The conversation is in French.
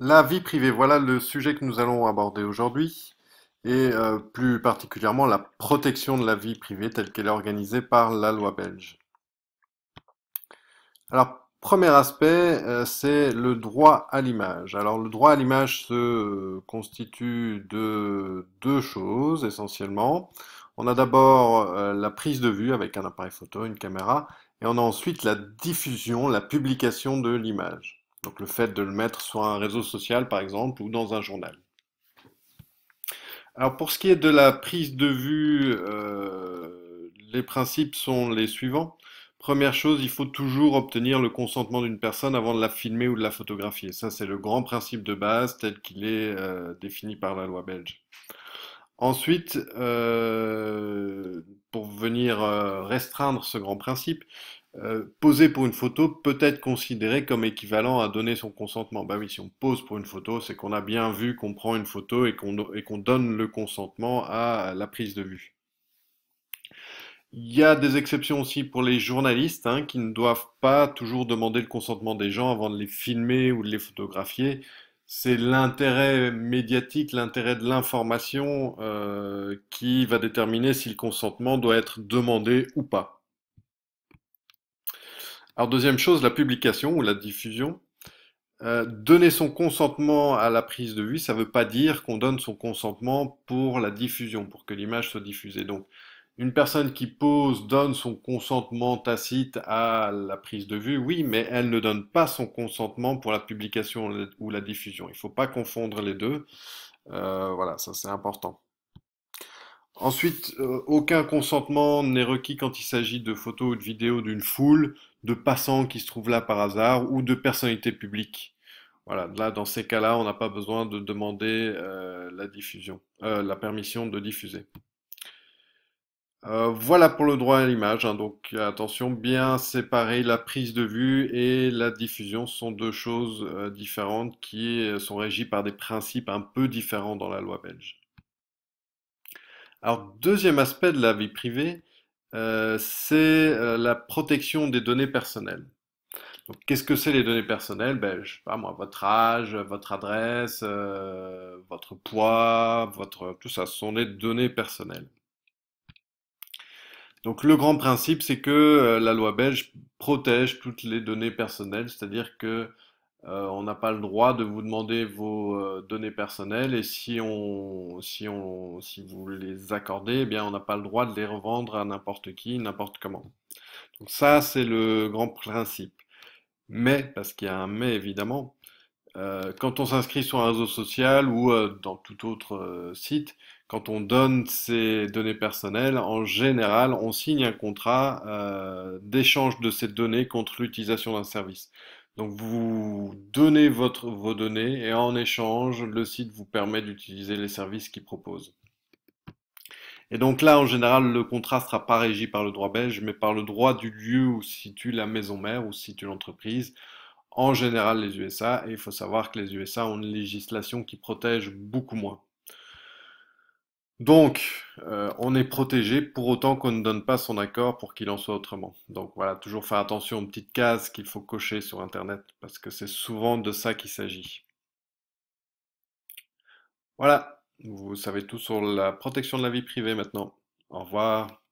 La vie privée, voilà le sujet que nous allons aborder aujourd'hui, et plus particulièrement la protection de la vie privée telle qu'elle est organisée par la loi belge. Alors, premier aspect, c'est le droit à l'image. Alors, le droit à l'image se constitue de deux choses essentiellement. On a d'abord la prise de vue avec un appareil photo, une caméra, et on a ensuite la diffusion, la publication de l'image. Donc, le fait de le mettre sur un réseau social, par exemple, ou dans un journal. Alors pour ce qui est de la prise de vue, les principes sont les suivants. Première chose, il faut toujours obtenir le consentement d'une personne avant de la filmer ou de la photographier. Ça, c'est le grand principe de base tel qu'il est défini par la loi belge. Ensuite, pour venir restreindre ce grand principe, poser pour une photo peut être considéré comme équivalent à donner son consentement. Bah oui, si on pose pour une photo, c'est qu'on a bien vu qu'on prend une photo et qu'on donne le consentement à la prise de vue. Il y a des exceptions aussi pour les journalistes, hein, qui ne doivent pas toujours demander le consentement des gens avant de les filmer ou de les photographier. C'est l'intérêt médiatique, l'intérêt de l'information qui va déterminer si le consentement doit être demandé ou pas. Alors deuxième chose, la publication ou la diffusion. Donner son consentement à la prise de vue, ça ne veut pas dire qu'on donne son consentement pour la diffusion, pour que l'image soit diffusée. Donc, une personne qui pose donne son consentement tacite à la prise de vue, oui, mais elle ne donne pas son consentement pour la publication ou la diffusion. Il ne faut pas confondre les deux. Voilà, ça c'est important. Ensuite, aucun consentement n'est requis quand il s'agit de photos ou de vidéos d'une foule, de passants qui se trouvent là par hasard ou de personnalités publiques. Voilà, là, dans ces cas-là, on n'a pas besoin de demander la diffusion, la permission de diffuser. Voilà pour le droit à l'image, hein, donc attention, bien séparer la prise de vue et la diffusion sont deux choses différentes qui sont régies par des principes un peu différents dans la loi belge. Alors, deuxième aspect de la vie privée, c'est la protection des données personnelles. Donc, qu'est-ce que c'est les données personnelles? Ben, je sais pas moi, votre âge, votre adresse, votre poids, tout ça, ce sont des données personnelles. Donc, le grand principe, c'est que la loi belge protège toutes les données personnelles, c'est-à-dire que on n'a pas le droit de vous demander vos données personnelles et si vous les accordez, eh bien, on n'a pas le droit de les revendre à n'importe qui, n'importe comment. Donc ça, c'est le grand principe. Mais, parce qu'il y a un mais évidemment, quand on s'inscrit sur un réseau social ou dans tout autre site, quand on donne ses données personnelles, en général, on signe un contrat d'échange de ces données contre l'utilisation d'un service. Donc vous donnez vos données et en échange, le site vous permet d'utiliser les services qu'il propose. Et donc là, en général, le contrat ne sera pas régi par le droit belge, mais par le droit du lieu où se situe la maison mère, où se situe l'entreprise, en général les USA, et il faut savoir que les USA ont une législation qui protège beaucoup moins. Donc, on est protégé pour autant qu'on ne donne pas son accord pour qu'il en soit autrement. Donc voilà, toujours faire attention aux petites cases qu'il faut cocher sur Internet, parce que c'est souvent de ça qu'il s'agit. Voilà, vous savez tout sur la protection de la vie privée maintenant. Au revoir.